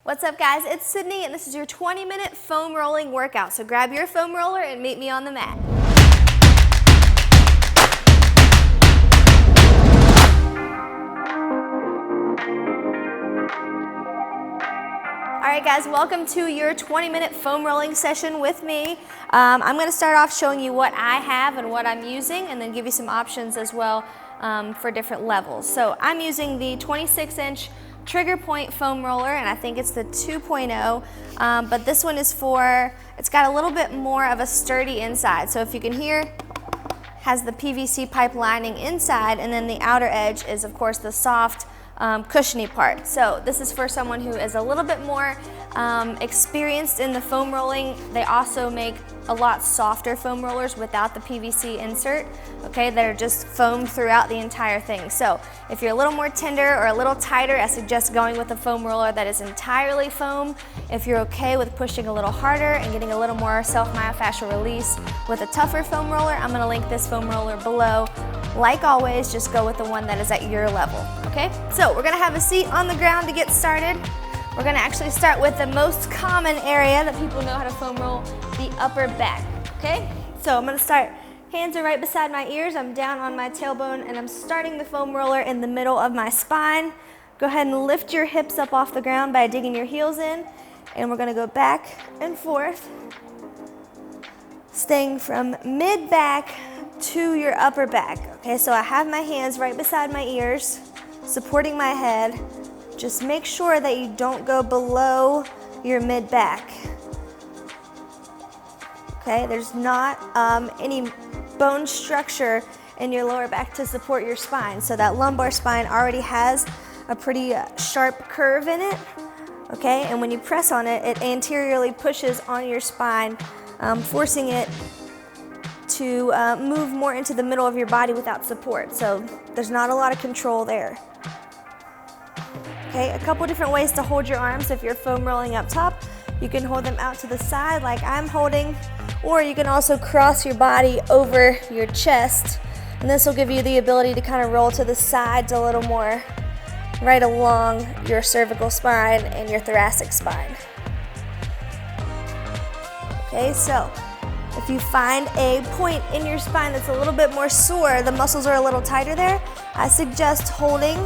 What's up, guys? It's Sydney, and this is your 20-minute foam rolling workout. So grab your foam roller and meet me on the mat. All right, guys, welcome to your 20-minute foam rolling session with me. I'm going to start off showing you what I have and what I'm using, and then give you some options as well for different levels. So I'm using the 26-inch trigger point foam roller, and I think it's the 2.0, but this one is it's got a little bit more of a sturdy inside. So if you can hear, has the PVC pipe lining inside, and then the outer edge is, of course, the soft, cushiony part. So this is for someone who is a little bit more experienced in the foam rolling. They also make a lot softer foam rollers without the PVC insert, okay, that are just foamed throughout the entire thing. So if you're a little more tender or a little tighter, I suggest going with a foam roller that is entirely foam. If you're okay with pushing a little harder and getting a little more self-myofascial release with a tougher foam roller, I'm going to link this foam roller below. Like always, just go with the one that is at your level, okay? So we're gonna have a seat on the ground to get started. We're gonna actually start with the most common area that people know how to foam roll, the upper back, okay? So I'm gonna start, hands are right beside my ears, I'm down on my tailbone, and I'm starting the foam roller in the middle of my spine. Go ahead and lift your hips up off the ground by digging your heels in, and we're gonna go back and forth, staying from mid-back to your upper back. Okay, so I have my hands right beside my ears, supporting my head. Just make sure that you don't go below your mid-back. Okay, there's not any bone structure in your lower back to support your spine. So that lumbar spine already has a pretty sharp curve in it. Okay, and when you press on it, it anteriorly pushes on your spine, forcing it to move more into the middle of your body without support. So there's not a lot of control there. Okay, a couple different ways to hold your arms. If you're foam rolling up top, you can hold them out to the side like I'm holding, or you can also cross your body over your chest, and this will give you the ability to kind of roll to the sides a little more, right along your cervical spine and your thoracic spine. Okay, so if you find a point in your spine that's a little bit more sore, the muscles are a little tighter there, I suggest holding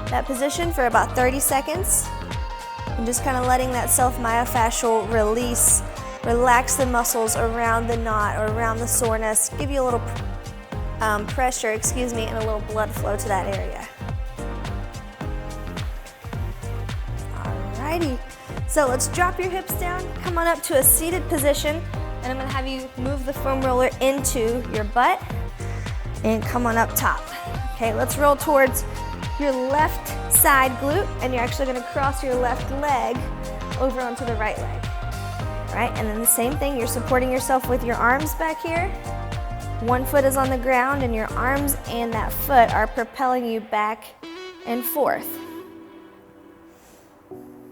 that position for about 30 seconds and just kind of letting that self-myofascial release relax the muscles around the knot or around the soreness, give you a little pressure, and a little blood flow to that area. Alrighty, so let's drop your hips down, come on up to a seated position, and I'm going to have you move the foam roller into your butt and come on up top. Okay, let's roll towards your left side glute, and you're actually going to cross your left leg over onto the right leg. All right, and then the same thing, you're supporting yourself with your arms back here. One foot is on the ground, and your arms and that foot are propelling you back and forth.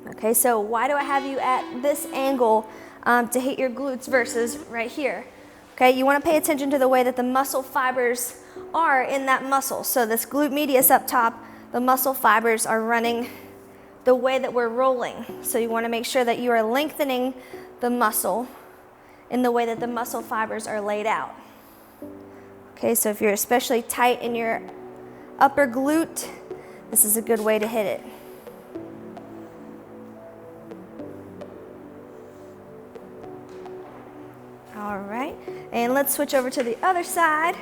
Okay, so why do I have you at this angle to hit your glutes versus right here? Okay, you want to pay attention to the way that the muscle fibers are in that muscle. So this glute medius up top, the muscle fibers are running the way that we're rolling. So you want to make sure that you are lengthening the muscle in the way that the muscle fibers are laid out. Okay, so if you're especially tight in your upper glute, this is a good way to hit it. All right, and let's switch over to the other side.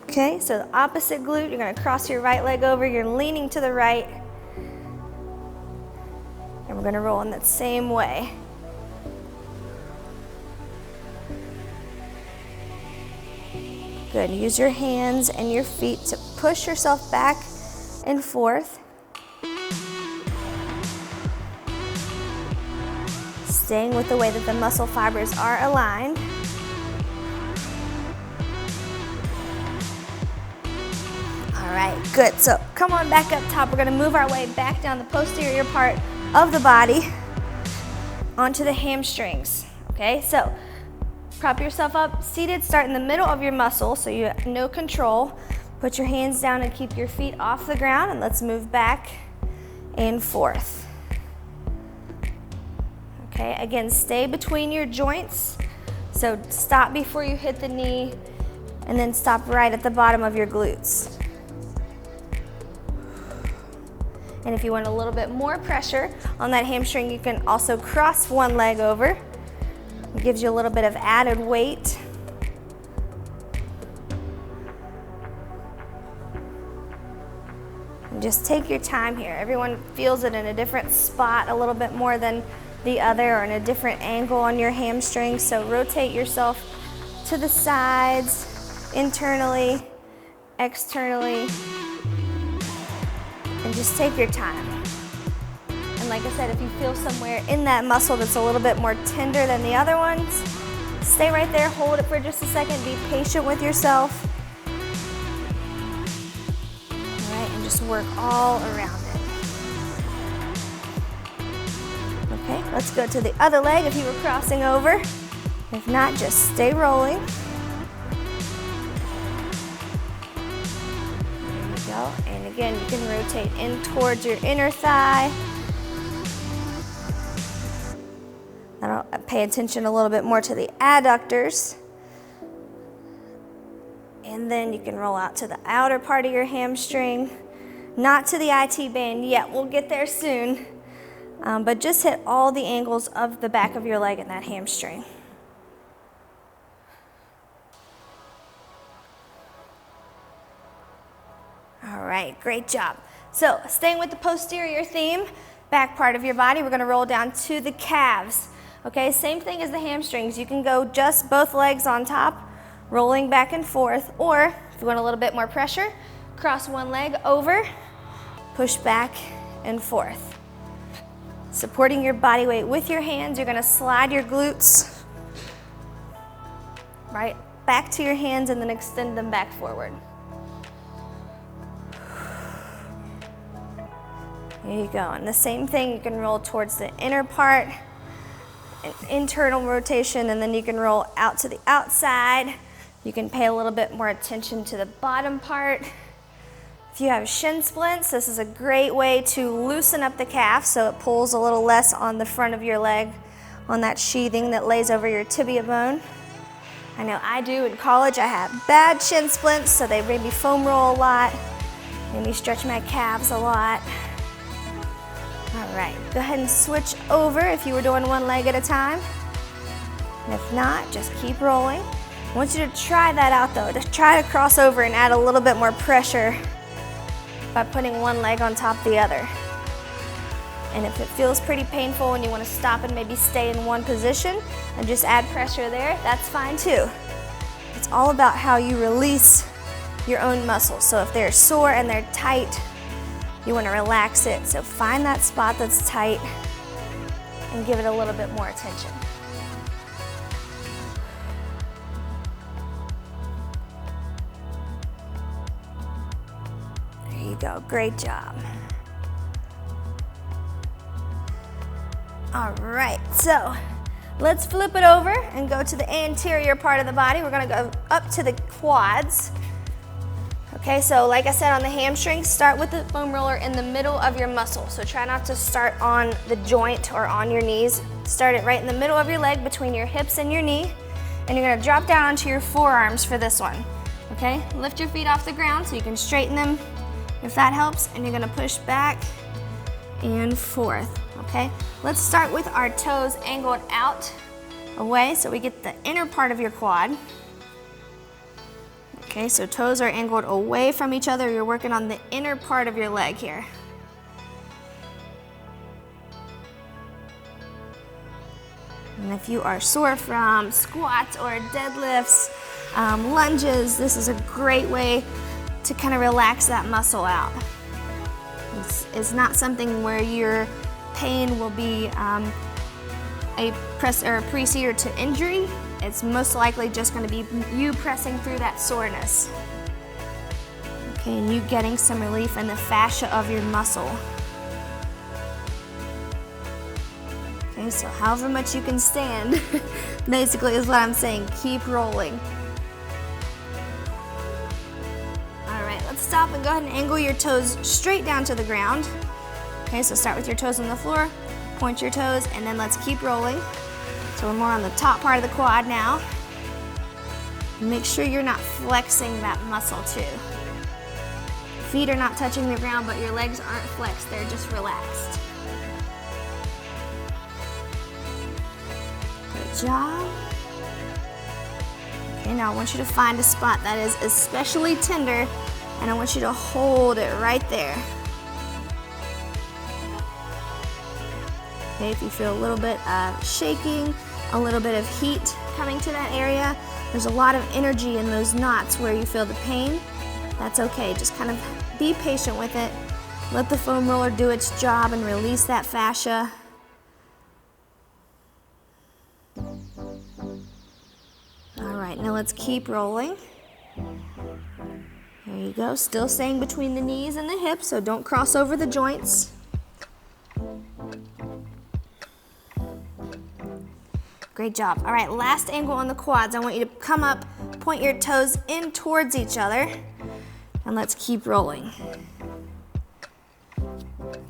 Okay, so the opposite glute, you're gonna cross your right leg over, you're leaning to the right, and we're gonna roll in that same way. Good, use your hands and your feet to push yourself back and forth. Staying with the way that the muscle fibers are aligned. All right, good. So come on back up top. We're gonna move our way back down the posterior part of the body onto the hamstrings. Okay, so prop yourself up, seated, start in the middle of your muscle so you have no control. Put your hands down and keep your feet off the ground, and let's move back and forth. Okay, again, stay between your joints. So stop before you hit the knee, and then stop right at the bottom of your glutes. And if you want a little bit more pressure on that hamstring, you can also cross one leg over. It gives you a little bit of added weight. And just take your time here. Everyone feels it in a different spot a little bit more than the other, or in a different angle on your hamstring. So rotate yourself to the sides, internally, externally, and just take your time. And like I said, if you feel somewhere in that muscle that's a little bit more tender than the other ones, stay right there, hold it for just a second, be patient with yourself. All right, and just work all around it. Okay, let's go to the other leg if you were crossing over. If not, just stay rolling. There you go. And again, you can rotate in towards your inner thigh. That'll pay attention a little bit more to the adductors. And then you can roll out to the outer part of your hamstring. Not to the IT band yet, we'll get there soon. But just hit all the angles of the back of your leg and that hamstring. All right, great job. So staying with the posterior theme, back part of your body, we're gonna roll down to the calves. Okay, same thing as the hamstrings. You can go just both legs on top, rolling back and forth, or if you want a little bit more pressure, cross one leg over, push back and forth. Supporting your body weight with your hands, you're gonna slide your glutes right back to your hands and then extend them back forward. There you go. And the same thing, you can roll towards the inner part, an internal rotation, and then you can roll out to the outside. You can pay a little bit more attention to the bottom part. If you have shin splints, this is a great way to loosen up the calf so it pulls a little less on the front of your leg, on that sheathing that lays over your tibia bone. I know I do. In college, I had bad shin splints, so they made me foam roll a lot, made me stretch my calves a lot. All right, go ahead and switch over if you were doing one leg at a time. And if not, just keep rolling. I want you to try that out though. Just try to cross over and add a little bit more pressure by putting one leg on top of the other. And if it feels pretty painful and you want to stop and maybe stay in one position and just add pressure there, that's fine too. It's all about how you release your own muscles. So if they're sore and they're tight, you want to relax it. So find that spot that's tight and give it a little bit more attention. There you go, great job. All right, so let's flip it over and go to the anterior part of the body. We're gonna go up to the quads. Okay, so like I said on the hamstrings, start with the foam roller in the middle of your muscle. So try not to start on the joint or on your knees. Start it right in the middle of your leg between your hips and your knee. And you're gonna drop down onto your forearms for this one. Okay, lift your feet off the ground so you can straighten them if that helps. And you're gonna push back and forth, okay? Let's start with our toes angled out away so we get the inner part of your quad. Okay, so toes are angled away from each other. You're working on the inner part of your leg here. And if you are sore from squats or deadlifts, lunges, this is a great way to kind of relax that muscle out. It's not something where your pain will be a precedent to injury. It's most likely just going to be you pressing through that soreness. Okay, and you getting some relief in the fascia of your muscle. Okay, so however much you can stand, basically is what I'm saying. Keep rolling. All right, let's stop and go ahead and angle your toes straight down to the ground. Okay, so start with your toes on the floor, Point your toes, and then let's keep rolling. So we're more on the top part of the quad now. Make sure you're not flexing that muscle too. Feet are not touching the ground, but your legs aren't flexed, they're just relaxed. Good job. Okay, now I want you to find a spot that is especially tender, and I want you to hold it right there. Okay, if you feel a little bit of shaking, a little bit of heat coming to that area, there's a lot of energy in those knots where you feel the pain. That's okay, just kind of be patient with it. Let the foam roller do its job and release that fascia. All right, now let's keep rolling. There you go, still staying between the knees and the hips, so don't cross over the joints. Great job. All right, last angle on the quads. I want you to come up, point your toes in towards each other, and let's keep rolling.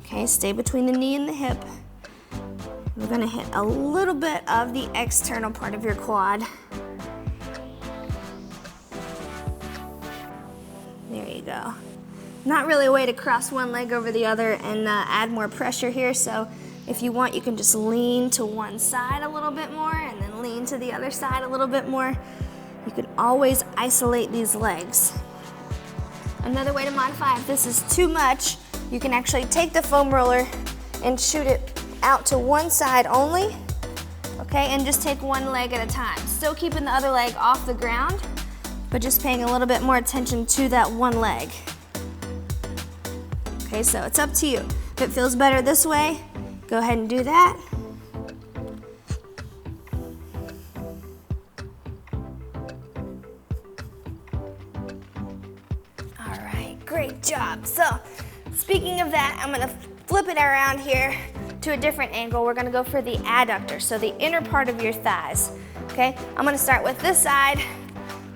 Okay, stay between the knee and the hip. We're gonna hit a little bit of the external part of your quad. There you go. Not really a way to cross one leg over the other and add more pressure here, so if you want, you can just lean to one side a little bit more and then lean to the other side a little bit more. You can always isolate these legs. Another way to modify, if this is too much, you can actually take the foam roller and shoot it out to one side only, okay, and just take one leg at a time. Still keeping the other leg off the ground, but just paying a little bit more attention to that one leg. Okay, so it's up to you. If it feels better this way, go ahead and do that. All right, great job. So, speaking of that, I'm gonna flip it around here to a different angle. We're gonna go for the adductor, so the inner part of your thighs, okay? I'm gonna start with this side,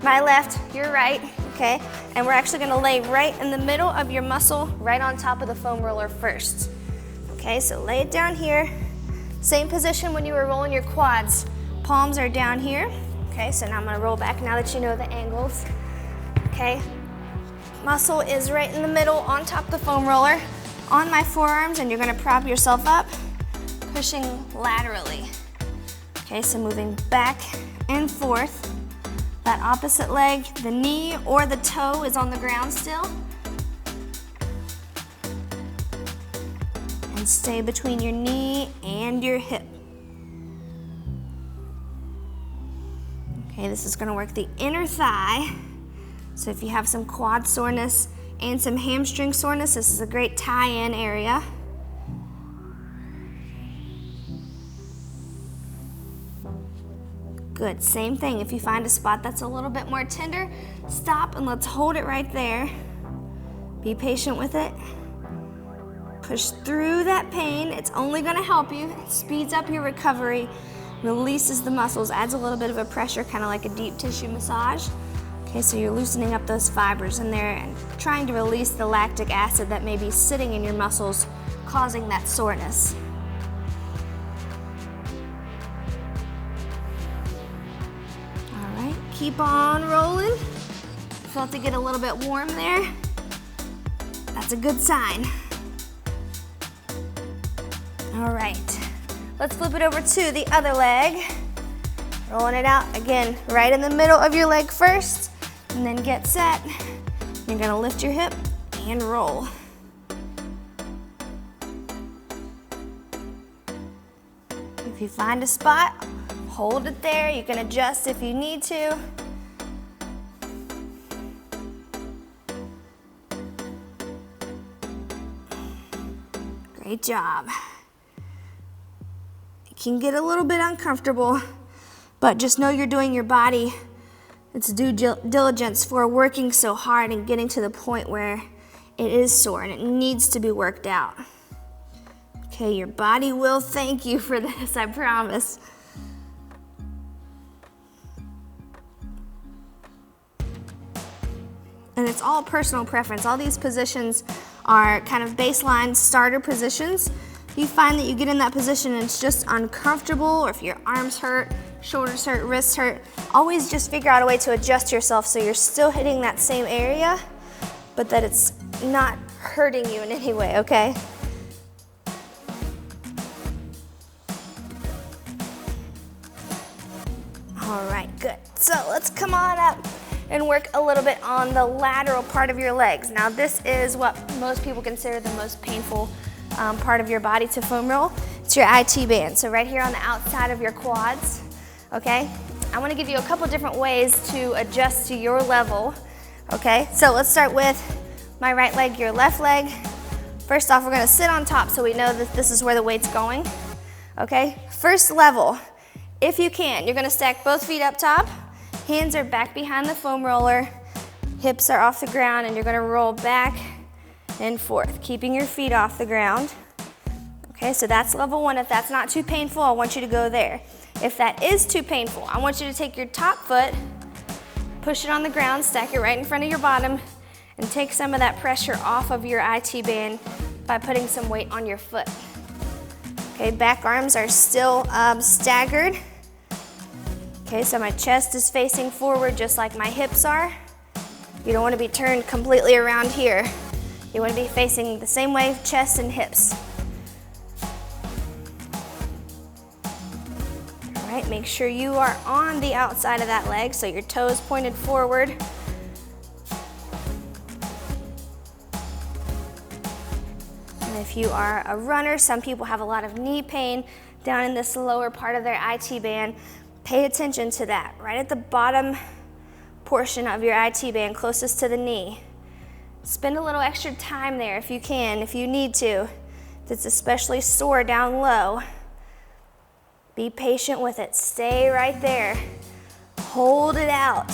my left, your right, okay? And we're actually gonna lay right in the middle of your muscle, right on top of the foam roller first. Okay, so lay it down here. Same position when you were rolling your quads. Palms are down here. Okay, so now I'm gonna roll back now that you know the angles. Okay, muscle is right in the middle on top of the foam roller, on my forearms, and you're gonna prop yourself up, pushing laterally. Okay, so moving back and forth. That opposite leg, the knee or the toe is on the ground still. And stay between your knee and your hip. Okay, this is gonna work the inner thigh. So if you have some quad soreness and some hamstring soreness, this is a great tie-in area. Good, same thing. If you find a spot that's a little bit more tender, stop and let's hold it right there. Be patient with it. Push through that pain. It's only gonna help you. It speeds up your recovery, releases the muscles, adds a little bit of a pressure, kind of like a deep tissue massage. Okay, so you're loosening up those fibers in there and trying to release the lactic acid that may be sitting in your muscles, causing that soreness. All right, keep on rolling. Felt it get a little bit warm there. That's a good sign. All right, let's flip it over to the other leg. Rolling it out, again, right in the middle of your leg first, and then get set. You're gonna lift your hip and roll. If you find a spot, hold it there. You can adjust if you need to. Great job. It can get a little bit uncomfortable, but just know you're doing your body its due diligence for working so hard and getting to the point where it is sore and it needs to be worked out. Okay, your body will thank you for this, I promise. And it's all personal preference. All these positions are kind of baseline starter positions. you find that you get in that position and it's just uncomfortable, or if your arms hurt, shoulders hurt, wrists hurt, always just figure out a way to adjust yourself so you're still hitting that same area, but that it's not hurting you in any way, okay? All right, good. So let's come on up and work a little bit on the lateral part of your legs. Now this is what most people consider the most painful part of your body to foam roll. It's your IT band. So right here on the outside of your quads, okay? I wanna give you a couple different ways to adjust to your level, okay? So let's start with my right leg, your left leg. First off, we're gonna sit on top so we know that this is where the weight's going, okay? First level, if you can, you're gonna stack both feet up top, hands are back behind the foam roller, hips are off the ground, and you're gonna roll back and forth, keeping your feet off the ground. Okay, so that's level one. If that's not too painful, I want you to go there. If that is too painful, I want you to take your top foot, push it on the ground, stack it right in front of your bottom, and take some of that pressure off of your IT band by putting some weight on your foot. Okay, back arms are still staggered. Okay, so my chest is facing forward just like my hips are. You don't want to be turned completely around here. You want to be facing the same way, chest and hips. All right, make sure you are on the outside of that leg, so your toes pointed forward. And if you are a runner, some people have a lot of knee pain down in this lower part of their IT band. Pay attention to that, right at the bottom portion of your IT band, closest to the knee. Spend a little extra time there if you can, if you need to. If it's especially sore down low, be patient with it. Stay right there. Hold it out.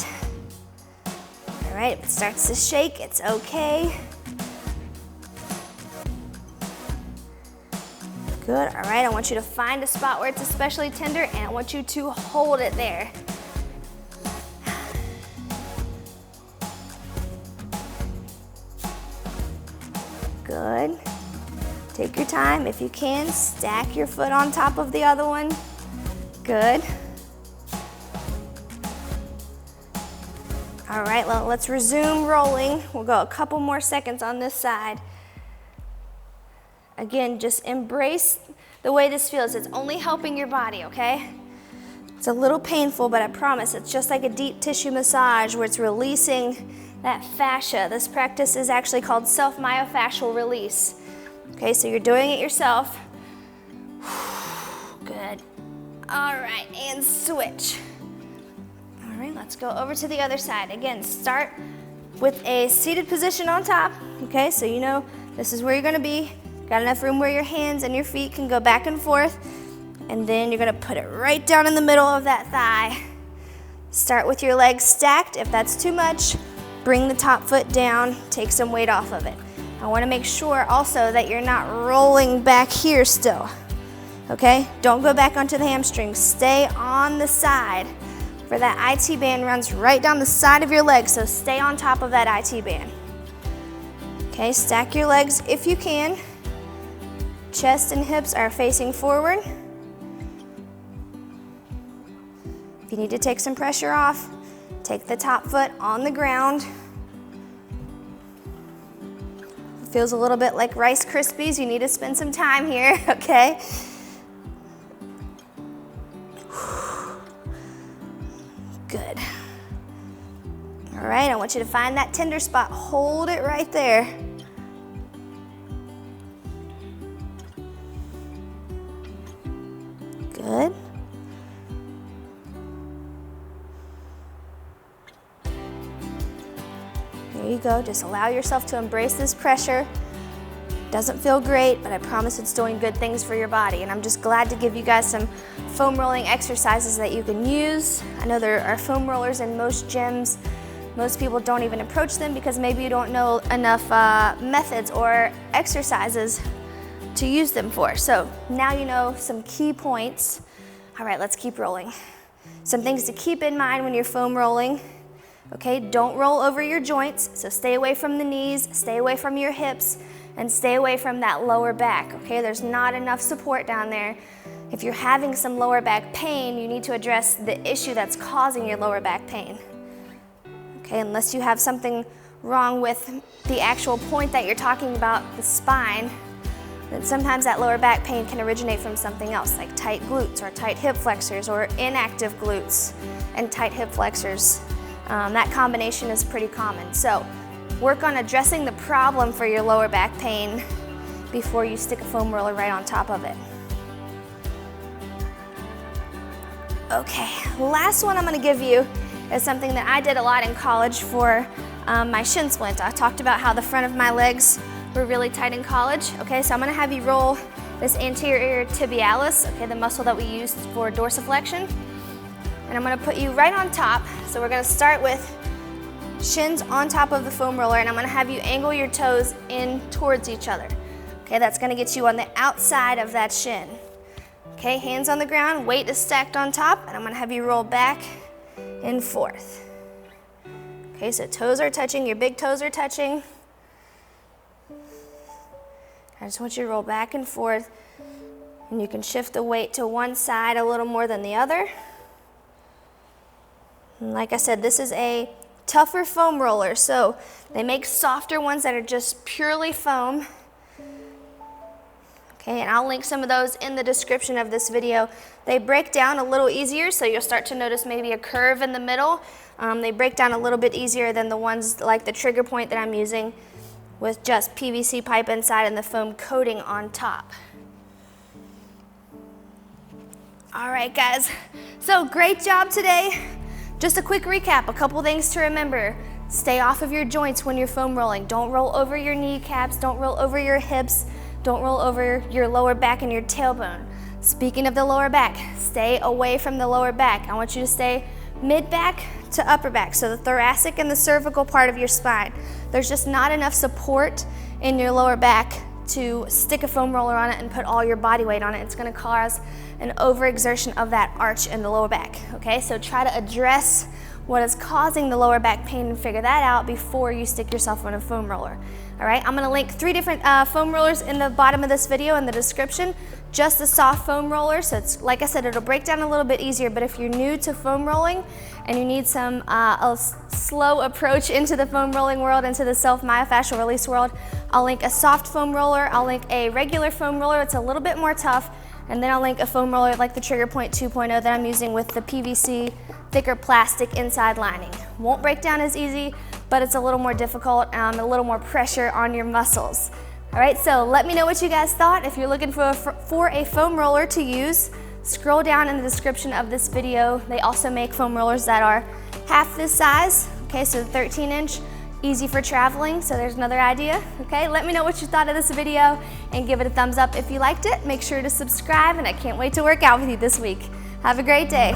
All right, if it starts to shake, it's okay. Good, all right, I want you to find a spot where it's especially tender, and I want you to hold it there. Good. Take your time. If you can, stack your foot on top of the other one. Good. All right, well, let's resume rolling. We'll go a couple more seconds on this side. Again, just embrace the way this feels. It's only helping your body, okay? It's a little painful, but I promise it's just like a deep tissue massage where it's releasing that fascia. This practice is actually called self-myofascial release. Okay, so you're doing it yourself. Good. All right, and switch. All right, let's go over to the other side. Again, start with a seated position on top. Okay, so you know this is where you're gonna be. Got enough room where your hands and your feet can go back and forth. And then you're gonna put it right down in the middle of that thigh. Start with your legs stacked. If that's too much, bring the top foot down, take some weight off of it. I wanna make sure also that you're not rolling back here still, okay? Don't go back onto the hamstrings. Stay on the side, for that IT band runs right down the side of your leg, so stay on top of that IT band. Okay, stack your legs if you can. Chest and hips are facing forward. If you need to take some pressure off, take the top foot on the ground. It feels a little bit like Rice Krispies. You need to spend some time here, okay? Good. All right, I want you to find that tender spot. Hold it right there. Good. There you go. Just allow yourself to embrace this pressure. Doesn't feel great, but I promise it's doing good things for your body. And I'm just glad to give you guys some foam rolling exercises that you can use. I know there are foam rollers in most gyms. Most people don't even approach them because maybe you don't know enough methods or exercises to use them for. So now you know some key points. All right, let's keep rolling. Some things to keep in mind when you're foam rolling. Okay, don't roll over your joints, so stay away from the knees, stay away from your hips. and stay away from that lower back, okay? There's not enough support down there. If you're having some lower back pain, you need to address the issue that's causing your lower back pain. Okay, unless you have something wrong with the actual point that you're talking about, the spine, then sometimes that lower back pain can originate from something else, like tight glutes or tight hip flexors or inactive glutes and tight hip flexors. That combination is pretty common. So work on addressing the problem for your lower back pain before you stick a foam roller right on top of it. Okay, last one I'm going to give you is something that I did a lot in college for my shin splint. I talked about how the front of my legs were really tight in college. Okay, so I'm going to have you roll this anterior tibialis, okay, the muscle that we use for dorsiflexion. And I'm going to put you right on top. So we're going to start with shins on top of the foam roller, and I'm going to have you angle your toes in towards each other. Okay, that's going to get you on the outside of that shin. Okay, hands on the ground, weight is stacked on top, and I'm going to have you roll back and forth. Okay, so toes are touching, your big toes are touching. I just want you to roll back and forth, and you can shift the weight to one side a little more than the other. And like I said, this is a tougher foam roller, so they make softer ones that are just purely foam. Okay, and I'll link some of those in the description of this video. They break down a little easier, so you'll start to notice maybe a curve in the middle. They break down a little bit easier than the ones like the trigger point that I'm using with just PVC pipe inside and the foam coating on top. All right, guys, so great job today. Just a quick recap, a couple things to remember. Stay off of your joints when you're foam rolling. Don't roll over your kneecaps, don't roll over your hips, don't roll over your lower back and your tailbone. Speaking of the lower back, stay away from the lower back. I want you to stay mid-back to upper back, so the thoracic and the cervical part of your spine. There's just not enough support in your lower back to stick a foam roller on it and put all your body weight on it. It's going to cause an overexertion of that arch in the lower back. Okay, so try to address what is causing the lower back pain and figure that out before you stick yourself on a foam roller. All right, I'm going to link 3 different foam rollers in the bottom of this video in the description. Just a soft foam roller, so it's like I said, it'll break down a little bit easier, but if you're new to foam rolling and you need some a slow approach into the foam rolling world, into the self-myofascial release world, I'll link a soft foam roller, I'll link a regular foam roller, it's a little bit more tough, and then I'll link a foam roller like the Trigger Point 2.0 that I'm using with the PVC thicker plastic inside lining. Won't break down as easy, but it's a little more difficult, a little more pressure on your muscles. All right, so let me know what you guys thought. If you're looking for a foam roller to use, scroll down in the description of this video. They also make foam rollers that are half this size, okay, so 13-inch, easy for traveling, so there's another idea, okay? Let me know what you thought of this video and give it a thumbs up if you liked it. Make sure to subscribe, and I can't wait to work out with you this week. Have a great day.